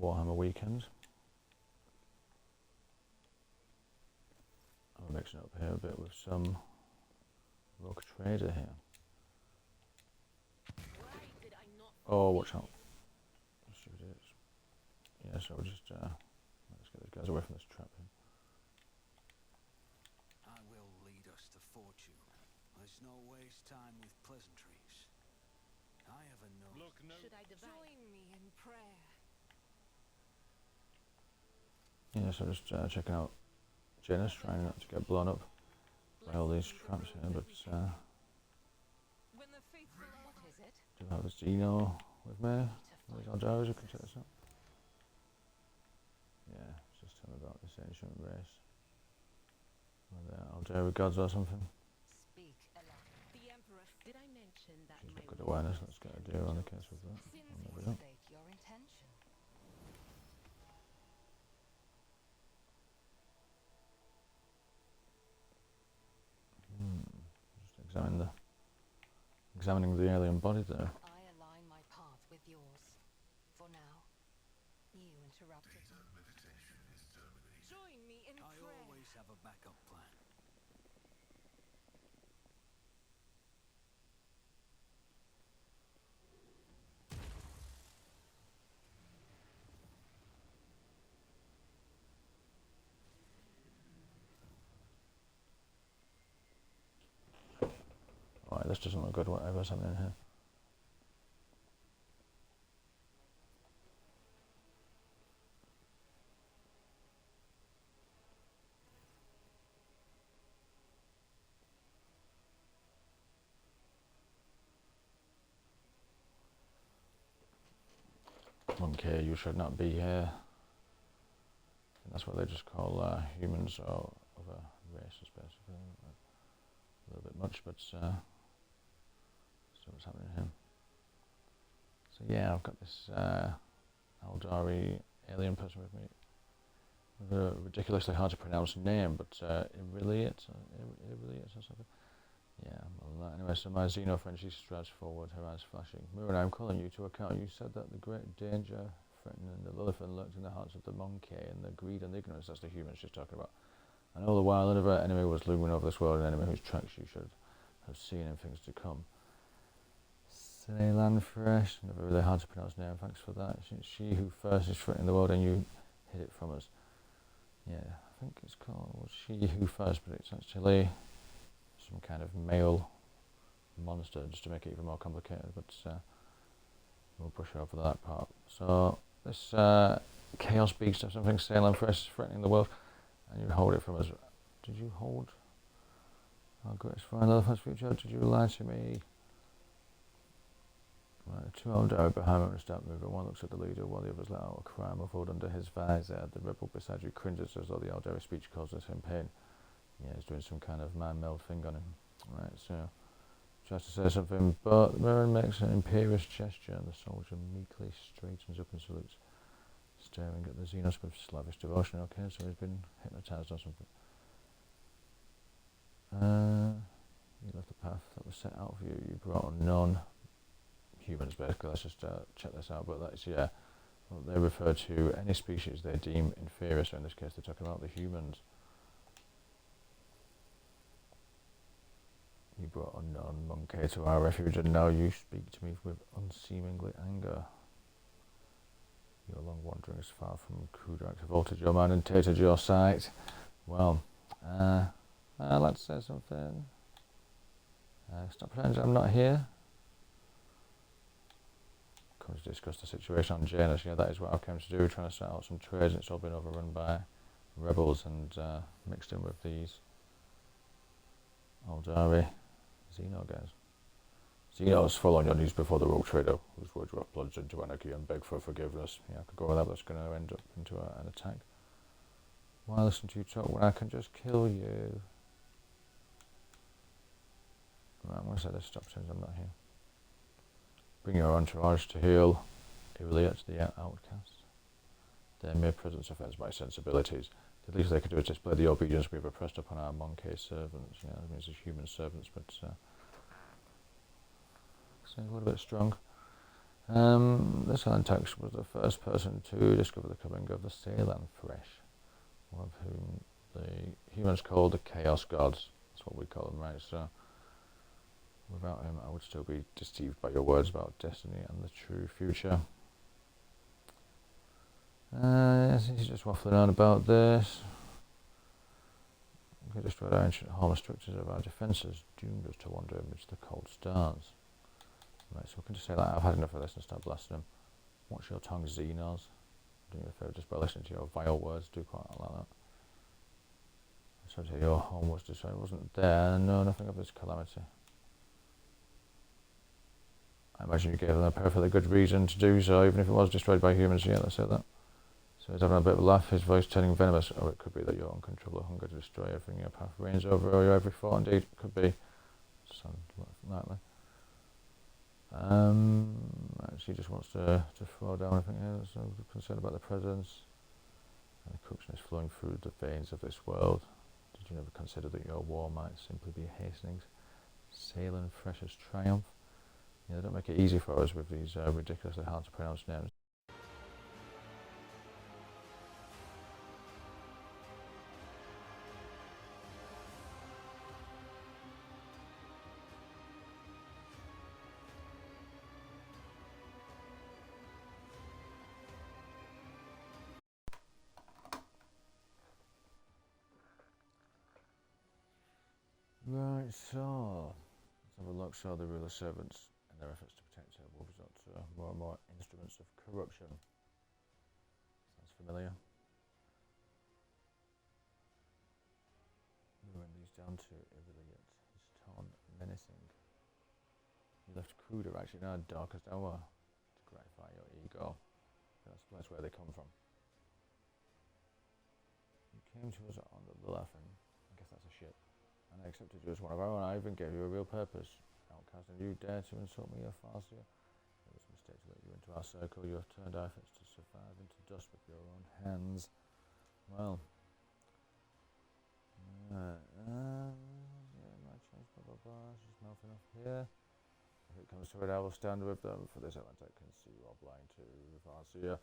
Warhammer weekend. I'm mixing up here a bit with some Rogue Trader here. Oh, watch out. Let's see what it is. Yeah, so we'll just let's get these guys away from this trap here. I will lead us to fortune. Let's no waste time with pleasantries. I have a note. Look, no. Should I join me in prayer? Yeah, so just checking out Janus, trying not to get blown up by all these traps here, but When the faithful are... What is it? do have a Zeno with me. These Aljaras, you can check this out. Yeah, it's just telling me about this ancient race. Were they Aljara gods or something? Speak aloud. The Emperor, did I mention that She's my got good awareness, let's get a deal on the case with that. sins Oh, there we go. state your intention? Just examining the alien body there. I align my path with yours. For now, you interrupted me. Join me in I prayer. always have a backup plan. Alright, this doesn't look good, whatever's happening here. Monkey, you should not be here. I think that's what they just call humans or other races, basically. A little bit much, but see what's happening here. So yeah, I've got this Aldari alien person with me with a ridiculously hard to pronounce name, but Iriliate or something. Yeah, well, anyway, so my Xeno friend, she strides forward, her eyes flashing. Murin, I'm calling you to account. You said that the great danger threatening the Lillifin lurked in the hearts of the monkey, and the greed and the ignorance, that's the humans she's talking about. And all the while, another enemy was looming over this world, an enemy whose tracks you should have seen in things to come. Ceylan Fresh, another really hard to pronounce name, thanks for that. She who first is threatening the world, and you hid it from us. Yeah, I think it's called She Who First, but it's actually some kind of male monster, just to make it even more complicated, but we'll brush over that part. So this chaos beast or something, Ceylan Fresh, threatening the world, and you hold it from us. Did you hold our greatest friend Elephant's future? Did you lie to me? Right, two Aldari behind me and start moving. One looks at the leader while the others let out a cry muffled under his visor. The rebel beside you cringes as though the Aldari speech causes him pain. Yeah, he's doing some kind of mind-meld thing on him. Right, so tries to say something, but the Mirren makes an imperious gesture and the soldier meekly straightens up and salutes, staring at the Xenos with slavish devotion. Okay, so he's been hypnotized or something. You left the path that was set out for you. You brought unknown humans, basically. Let's just check this out. But that's, yeah, well, they refer to any species they deem inferior. So in this case, they're talking about the humans. You brought unknown monkey to our refuge, and now you speak to me with unseemingly anger. Your long wanderings far from Kudak have altered your mind and tainted your sight. Well, let's say something. Stop pretending I'm not here. Comes to discuss the situation on Janus. Yeah, that is what I've come to do, trying to set out some trades, and it's all been overrun by rebels and mixed in with these Aldari Xeno guys. Xenos, fall on your knees before the Rogue Trader, whose words were plunged into anarchy, and beg for forgiveness. Yeah, I could go with that, but it's going to end up into an attack. Why listen to you talk when I can just kill you? Right, I'm going to say this, stop since I'm not here. Bring your entourage to heal Iriliate, the outcast. Their mere presence offends my sensibilities. The least they could do is display the obedience we have oppressed upon our monkey servants. Yeah, that means as human servants, but seems a little bit strong. This Antax was the first person to discover the coming of the Salan Fresh, one of whom the humans call the Chaos Gods. That's what we call them, right? So, without him, I would still be deceived by your words about destiny and the true future. He's just waffling on about this. We could destroy our ancient hallmark structures of our defences, doomed us to wander amidst the cold stars. Right, so we can just say that I've had enough of this and start blasting them. Watch your tongue, Xenos. Do me a favour just by listening to your vile words. Do quite like that. So to say your home was destroyed. It wasn't there. No, nothing of this calamity. I imagine you gave them a perfectly good reason to do so, even if it was destroyed by humans. Yeah, let's say that. So he's having a bit of a laugh, his voice turning venomous. Or it could be that your uncontrollable hunger to destroy everything your path reigns over, or your every thought. Indeed, it could be. Sounds likely. She just wants to throw down everything here. There's no concern about the presence. And the corruption is flowing through the veins of this world. Did you never consider that your war might simply be hastening Salan Fresh's triumph? Yeah, they don't make it easy for us with these ridiculously hard to pronounce names. Right, so let's have a look. So the ruler servants, in their efforts to protect her, will resort to more and more instruments of corruption. Sounds familiar. Luring these down to irreliant, his tone menacing. You left cruder actually in our darkest hour to gratify your ego. That's where they come from. You came to us on the Lilafin. I guess that's a ship. And I accepted you as one of our own. I even gave you a real purpose. Outcast, and you dare to insult me, Farseer? It was a mistake to let you into our circle. You have turned our efforts to survive into dust with your own hands. Well. Yeah, my choice, blah blah blah. She's mouthing off here. If it comes to it, I will stand with them. For this element, I can see you are blind to Farseer.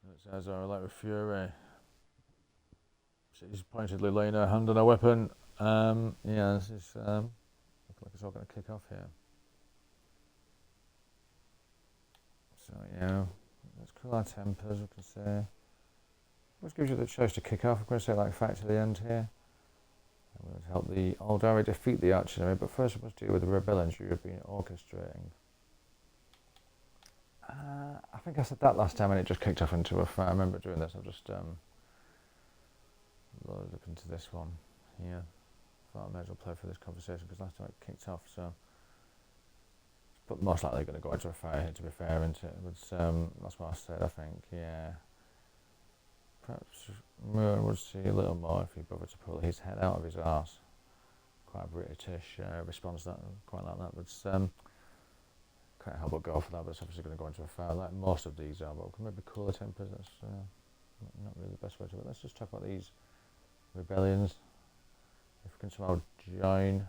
Its eyes are alight with fury. She's pointedly laying her hand on her weapon. Yeah, this is looks like it's all going to kick off here. So yeah, let's cool our tempers, we can say. Which gives you the choice to kick off. I'm going to say like fight to the end here. I'm going to help the Aldari defeat the archenemy, but first we must deal with the rebellions you have been orchestrating. I think I said that last time and it just kicked off into a fight. I remember doing this. I've just look into this one here. Thought I may as well play for this conversation because last time it kicked off, so but most likely going to go into a fight here, to be fair, isn't it? But that's what I said, I think. Yeah, perhaps Moon would see a little more if he bothered to pull his head out of his arse. Quite a British response, that quite like that, but can't help but go for that. But it's obviously going to go into a fight like most of these are, but we can maybe cooler tempers. That's not really the best way to it. Let's just talk about these rebellions. If we can somehow join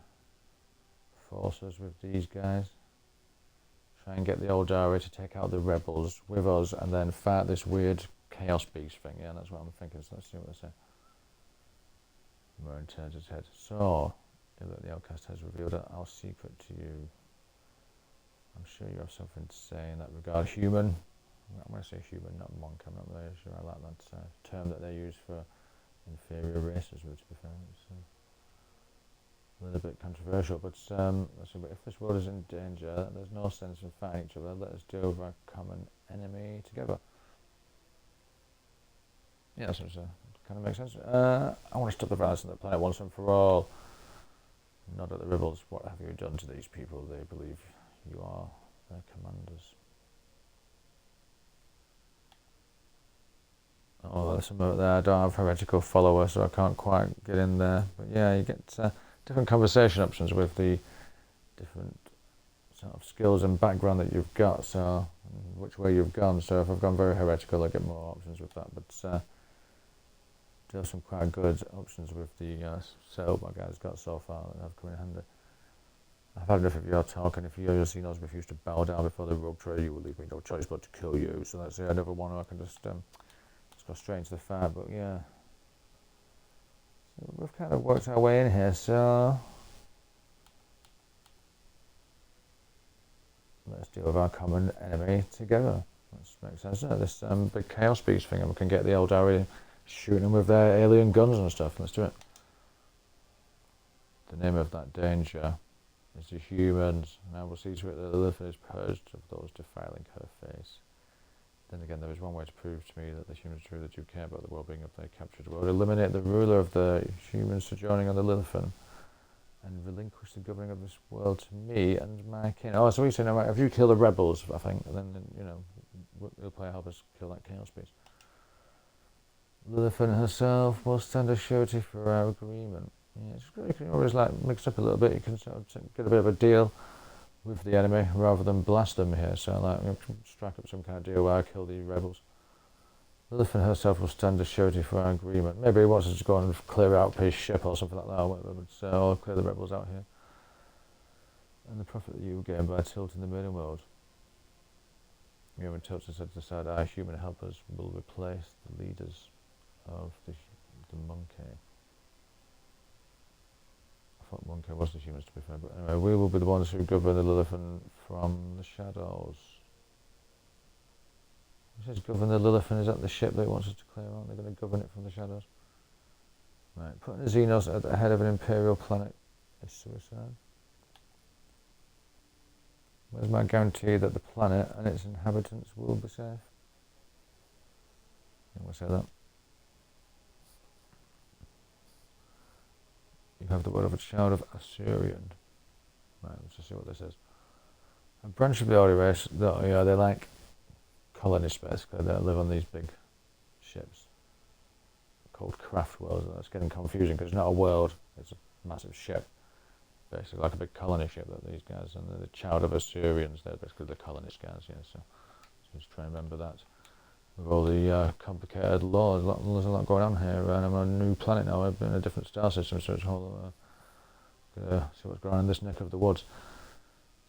forces with these guys, try and get the Aldari to take out the rebels with us and then fight this weird chaos beast thing. Yeah, that's what I'm thinking, so let's see what they say. Moon turns his head. So, the outcast has revealed our secret to you. I'm sure you have something to say in that regard. Human. I'm going to say human, not monk. I'm not really sure I like that term that they use for inferior races, to be fair. It's a little bit controversial, but let's see, but if this world is in danger, there's no sense in fighting each other. Let us deal with our common enemy together. Yeah, that seems to kind of make sense. I want to stop the violence on the planet once and for all. Not at the rebels. What have you done to these people? They believe you are their commanders. Oh, there's some out there. I don't have heretical followers, so I can't quite get in there. But yeah, you get different conversation options with the different sort of skills and background that you've got. So which way you've gone. So if I've gone very heretical, I get more options with that. But do have some quite good options with the setup my guys got so far that have come in handy. I've had enough of your talk, and if your Xenos refuse to bow down before the Rogue Trader, you will leave me no choice but to kill you. So that's another one where I can just go straight into the fight. But yeah, so we've kind of worked our way in here. So let's deal with our common enemy together. That makes sense. This big Chaos Beast thing, and we can get the Eldari shooting them with their alien guns and stuff. Let's do it. The name of that danger is the humans, and I will see to it that Lilith is purged of those defiling her face. Then again, there is one way to prove to me that the humans truly do care about the well-being of their captured world. Eliminate the ruler of the humans sojourning on the Lilithan, and relinquish the governing of this world to me and my kin. Oh, so he's saying, right, if you kill the rebels, I think, then, you know, he'll play help us kill that Chaos Beast. Lilithan herself will stand as surety for our agreement. Yeah, it's great. You can always like mix up a little bit. You can sort of get a bit of a deal with the enemy rather than blast them here. So like, you know, strike up some kind of deal where I kill the rebels. Lilithan herself will stand as surety for our agreement. Maybe he wants us to go and clear out his ship or something like that, or whatever. But I'll clear the rebels out here. And the profit that you gain by tilting the maiden world. Human tilts and said to decide our human helpers will replace the leaders of the monkey. I thought monkey was the humans, to be fair, but anyway, we will be the ones who govern the Lilithan from the shadows. It says govern the Lilithan. Is that the ship that he wants us to clear out? They're going to govern it from the shadows. Right, putting a Xenos at the head of an imperial planet is suicide. Where's my guarantee that the planet and its inhabitants will be safe? I'm going to say that. You have the word of a child of Assyrian. Right, let's just see what this is. A branch of the Ori race, they're like colonists basically. They live on these big ships called craft worlds. That's getting confusing because it's not a world, it's a massive ship. Basically like a big colony ship that these guys, and they're the child of Assyrians. They're basically the colonist guys, yeah, so just try and remember that. With all the complicated laws, there's a lot going on here, and I'm on a new planet now. I've been in a different star system, so it's all gonna see what's going on in this neck of the woods.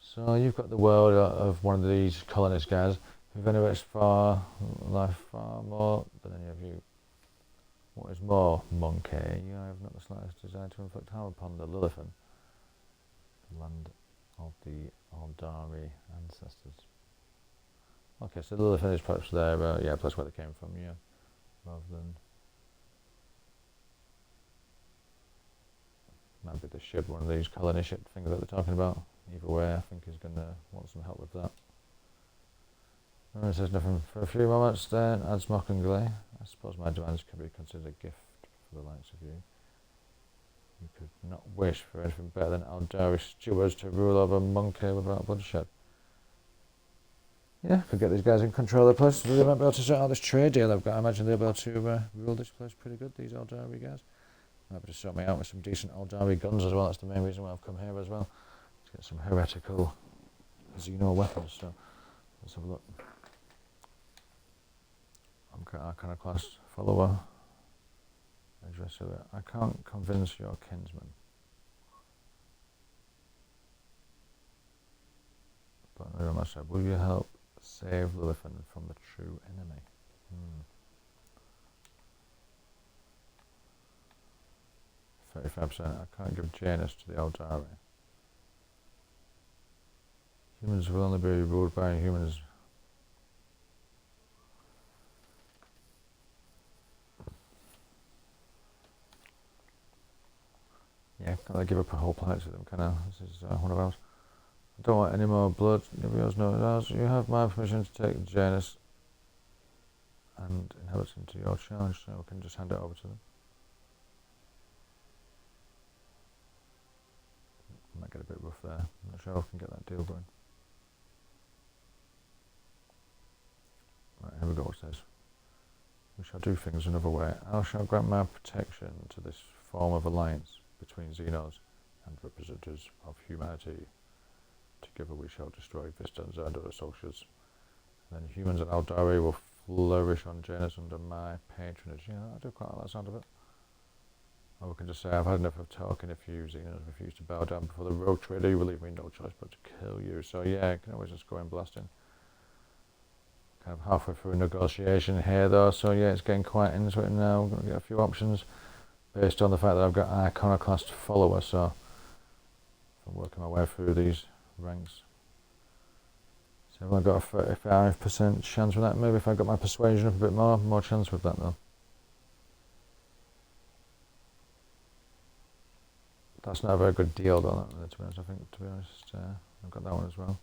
So you've got the world of one of these colonist guys who venerates far life far more than any of you. What is more, monkey? I have not the slightest desire to inflict harm upon the Lilithan, the land of the Eldari ancestors. Okay, so the Lilithan is perhaps their place where they came from, yeah, rather than might be the ship, one of these colony ship things that they're talking about. Either way, I think he's going to want some help with that. It says nothing for a few moments, then adds mockingly. I suppose my demands can be considered a gift for the likes of you. You could not wish for anything better than Eldari stewards to rule over a monkey without bloodshed. Yeah, could get these guys in control of the place. They might be able to sort out this trade deal I've got. I imagine they'll be able to rule this place pretty good, these Eldari guys. Might be able to sort me out with some decent Eldari guns as well. That's the main reason why I've come here as well. To get some heretical Xeno weapons. So let's have a look. I'm Iconoclast follower. Address of it. I can't convince your kinsman. But I must say, will you help save Lilithan from the true enemy? 35%. I can't give Janus to the Eldari. Humans will only be ruled by humans. Yeah, can I give up a whole planet to them? Can I? This is one of ours. I don't want any more blood. Nobody else knows ours. You have my permission to take Janus and inhabit into your charge, so we can just hand it over to them. Might get a bit rough there. I'm not sure if I can get that deal going. Right, here we go. It says, we shall do things another way. I shall grant my protection to this form of alliance between Xenos and representatives of humanity. Together we shall destroy Vistans and other soldiers. And then humans and Eldari will flourish on Janus under my patronage. Yeah, I do quite like that sound of it. Or we can just say, I've had enough of talking if you refuse to bow down before the rogue trader, you will leave me no choice but to kill you. So yeah, I can always just go in blasting. Kind of halfway through a negotiation here though, so yeah, it's getting quite into it now. I'm going to get a few options based on the fact that I've got iconoclast followers, so I'm working my way through these ranks. So I've only got a 35% chance with that. Maybe if I got my persuasion up a bit more chance with that though. That's not a very good deal though, to be honest. I think, to be honest, I've got that one as well.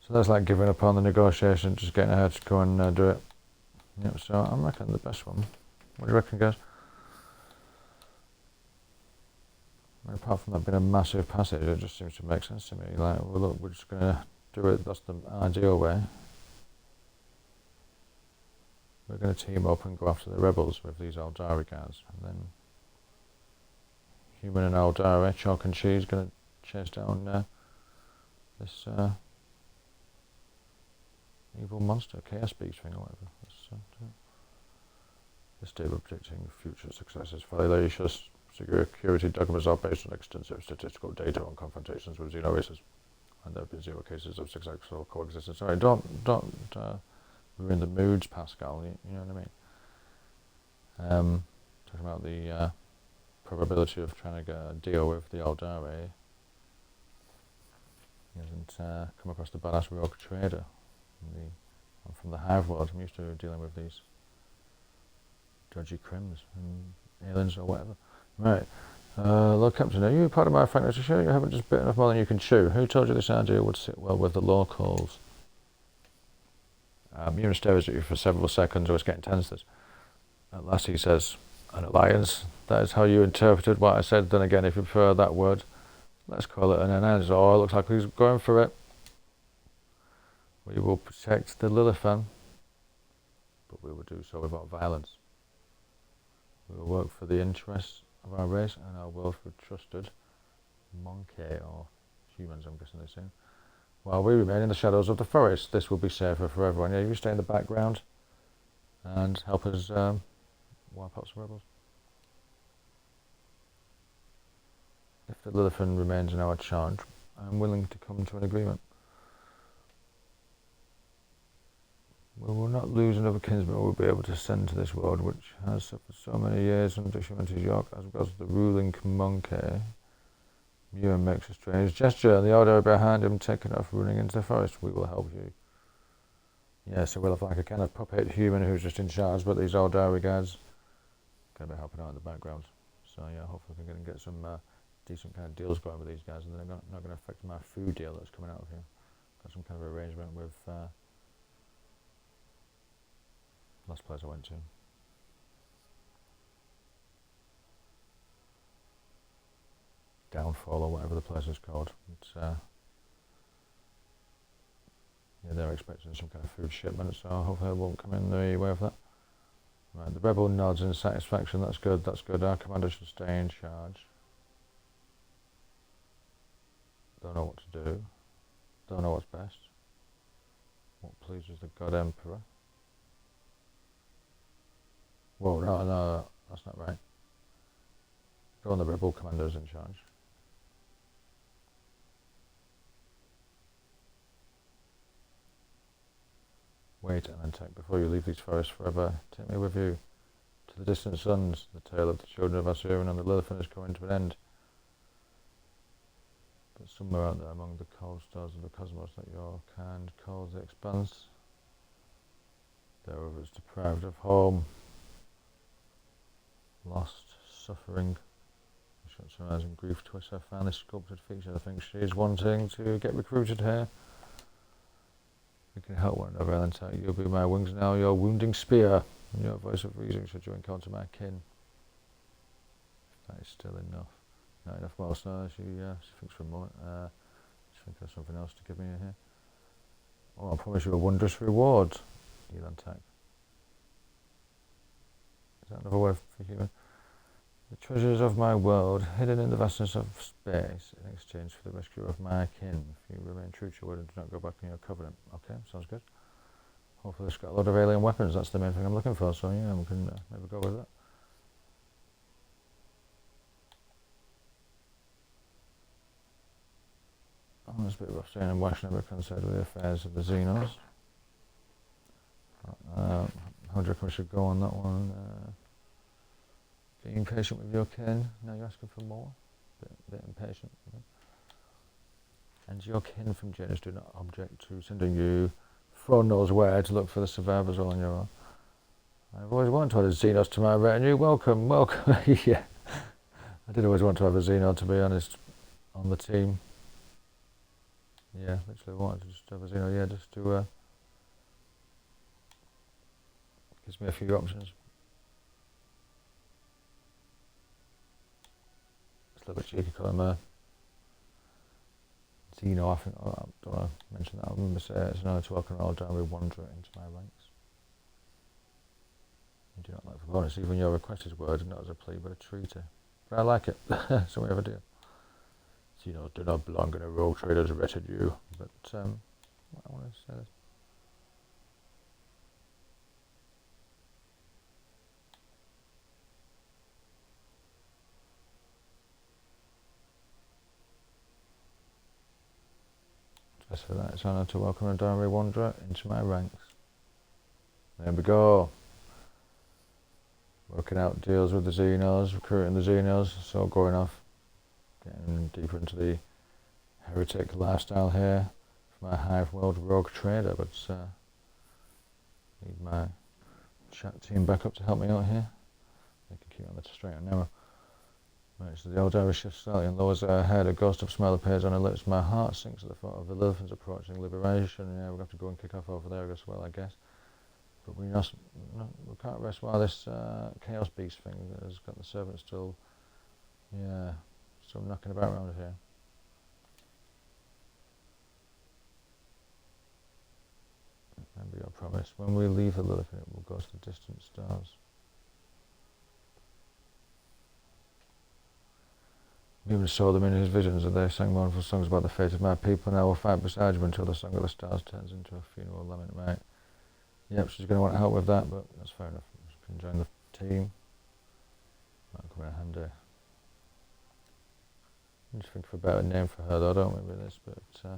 So that's like giving up on the negotiation, just getting ahead to go and do it. Yep, so I'm reckoning the best one. What do you reckon, guys? Apart from that being a massive passage, it just seems to make sense to me. Like, well, look, we're just going to do it, that's the ideal way. We're going to team up and go after the rebels with these Aldari guys. And then Human and Aldari, Chalk and Cheese, going to chase down this evil monster, Chaos Beast thing or whatever. This day we're predicting future successes. Fallacious security dogmas are based on extensive statistical data on confrontations with xeno races, and there have been 0 cases of successful coexistence. Sorry, don't ruin the moods, Pascal. You know what I mean? Talking about the probability of trying to get a deal with the Aldari. He hasn't come across the badass rogue trader. I'm from the Hive world. I'm used to dealing with these dodgy crims and aliens or whatever. Right. Lord Captain, are you part of my faculty? Sure you haven't just bitten off more than you can chew. Who told you this idea would sit well with the locals? Murin stares at you for several seconds. I was getting tense. At last he says, an alliance. That is how you interpreted what I said. Then again, if you prefer that word, let's call it an alliance. Oh, it looks like he's going for it. We will protect the Lilithan, but we will do so without violence. We will work for the interests of our race and our world for trusted monkey or humans, I'm guessing they're saying. While we remain in the shadows of the forest, this will be safer for everyone. Yeah, you stay in the background and help us wipe out some rebels. If the Lilithan remains in our charge, I am willing to come to an agreement. We will not lose another kinsman we will be able to send to this world, which has suffered so many years under humanity's yoke. As regards the ruling monkey, Murin makes a strange gesture, and the order behind him taking off running into the forest. We will help you. Yeah, so we'll have like a kind of puppet human who's just in charge, but these Aldari guys going to be helping out in the background. So yeah, hopefully we can get some decent kind of deals going with these guys, and they're not going to affect my food deal that's coming out of here. Got some kind of arrangement with last place I went to. Downfall or whatever the place is called. It's yeah, they're expecting some kind of food shipment, so hopefully it won't come in the way of that. Right, the rebel nods in satisfaction. That's good, that's good. Our commander should stay in charge. Don't know what to do. Don't know what's best. What pleases the God Emperor? Whoa, no, that's not right. Go on, the rebel commander's in charge. Wait, Anantek, before you leave these forests forever, take me with you to the distant suns. The tale of the children of Asuran and the Lilithan is coming to an end. But somewhere out there among the cold stars of the cosmos that your kind calls the expanse, there are others deprived of home, lost, suffering. Surprising grief twist. I found this sculpted feature. I think she's wanting to get recruited here. We can help one another, Anantek. You'll be my wings now, your wounding spear, and your voice of reason should you encounter my kin. That is still enough. Not enough. Well, so she thinks for a moment. She thinks there's something else to give me here. Oh, I promise you a wondrous reward, Anantek. Is that another word for human? The treasures of my world, hidden in the vastness of space, in exchange for the rescue of my kin. If you remain true to your word and do not go back on your covenant. Okay, sounds good. Hopefully it's got a lot of alien weapons. That's the main thing I'm looking for. So yeah, we can maybe go with that. it's a bit rough saying I'm washing a bit concerned with the affairs of the Xenos. How do you reckon we should go on that one? Being patient with your kin. Now you're asking for more? Bit impatient. And your kin from Janus do not object to sending you from knows where to look for the survivors all on your own. I've always wanted to have a Xenos to my retinue. Welcome. Yeah. I did always want to have a Xeno, to be honest, on the team. Yeah, literally wanted to just have a Xeno, yeah, just to gives me a few options. It's a little bit cheeky calling him a Xeno, I think. I don't want to mention that. I remember saying it's an honor to welcome all Dodgy wanderer into my ranks. You do not like proponents, even your request is worded not as a plea but a treaty. But I like it, so we have a deal. Xenos do not belong in a rogue trader's retinue, but I want to say this. Just for that, it's an honour to welcome a Dodgy wanderer into my ranks. There we go. Working out deals with the Xenos, recruiting the Xenos, so going off, getting deeper into the heretic lifestyle here for my Hive World Rogue trader, but need my chat team back up to help me out here. They can keep on the straight and narrow. Right, so the old Irish shift slightly and lowers her head. A ghost of smile appears on her lips. My heart sinks at the thought of the elephants approaching liberation. Yeah, we're going to have to go and kick off over there as well, I guess. But we can't rest while this Chaos Beast thing has got the servants still, yeah, still knocking about around here. Remember your promise. When we leave the Lilith, it will go to the distant stars. We even saw them in his visions, and they sang mournful songs about the fate of my people. And I will fight beside you until the song of the stars turns into a funeral lament, right? Yep, she's going to want help with that, but that's fair enough. She can join the team. Might come in handy. I'm just thinking of a better name for her, though, don't we, with this? But a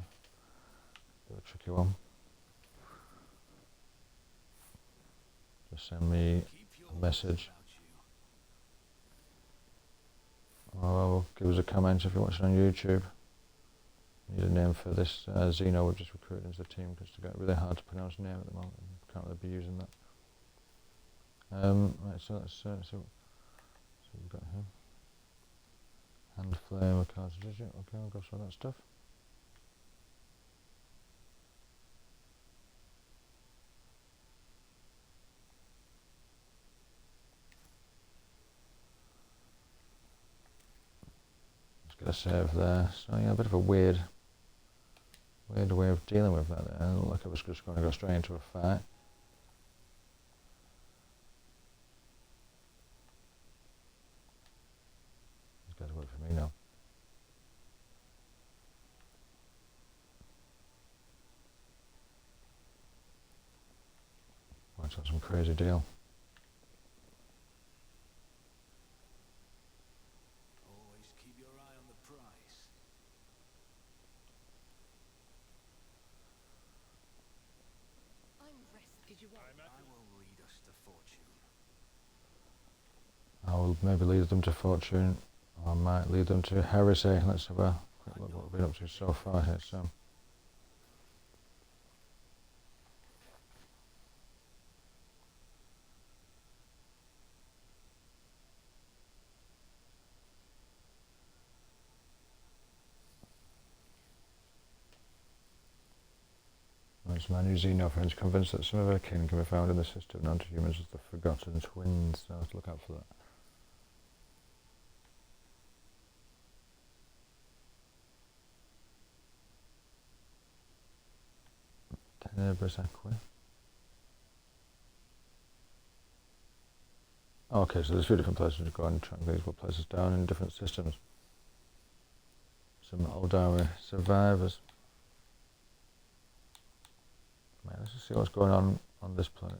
bit of a tricky one. Just send me a message. Or give us a comment if you're watching on YouTube. Need a name for this Xeno we've just recruited into the team because it's got a really hard to pronounce name at the moment. Can't really be using that. Right, so let's see what we've got here. Hand flame of cartridges, yeah, okay, I'll go through that stuff. Let's get a save there. So yeah, a bit of a weird way of dealing with that there. It looked like I was just going to go straight into a fight. These guys work for me now. Watch out, some crazy deal. Always keep your eye on the prize. I'm rested. Did you want? I will lead us to fortune. I will maybe lead them to fortune, or I might lead them to heresy. Let's have a quick look at what we've been up to so far here, Sam. It's my new Xeno friends convinced that some of her kin can be found in the system known to humans as the Forgotten Twins. So let's look out for that. Tenebris Aqua. Okay, so there's a few different places to go and track these places down in different systems. Some Oldari survivors. Right, let's just see what's going on this planet.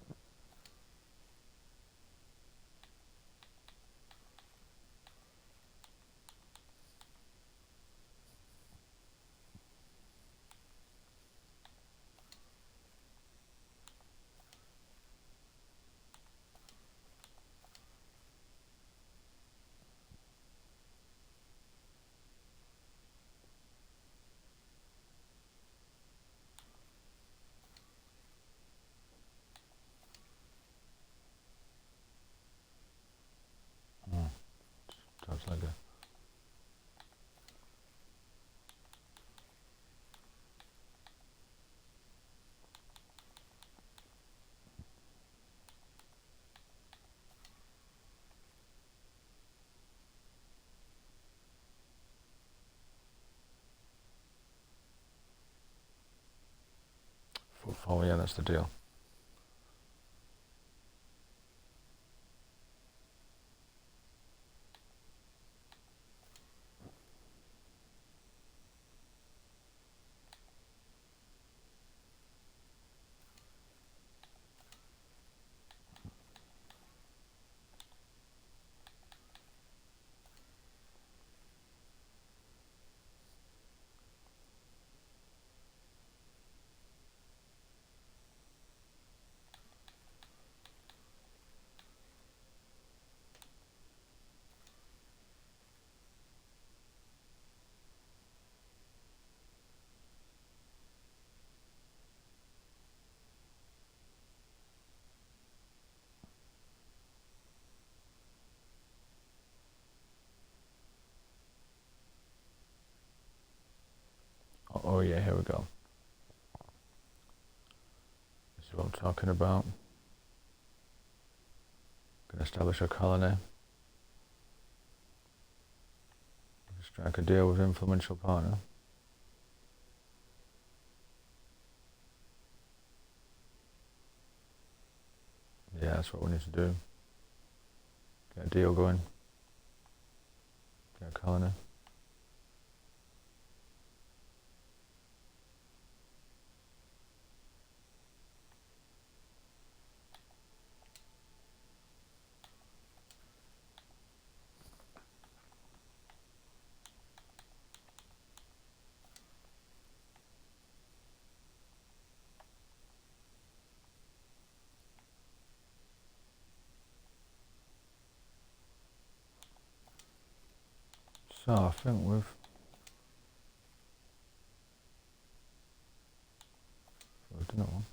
Oh yeah, that's the deal. Oh yeah, here we go. This is what I'm talking about. Can establish a colony. Strike a deal with influential partner. Yeah, that's what we need to do. Get a deal going. Get a colony. So I think we've done it one.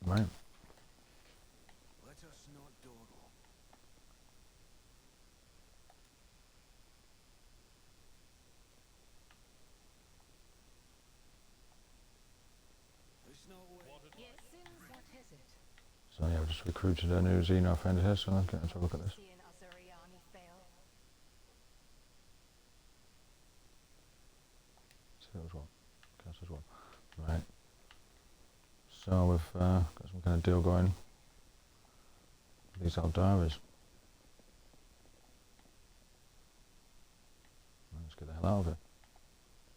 Right. Let us not dawdle. There's no way. Yes, what is it? So yeah, I've just recruited a new Xeno friend here, so let's get into a look at this. Seeing Azuriani fail. See as well. Cast as well. Right. So we've got some kind of deal going. These Aldaris. Let's get the hell out of it.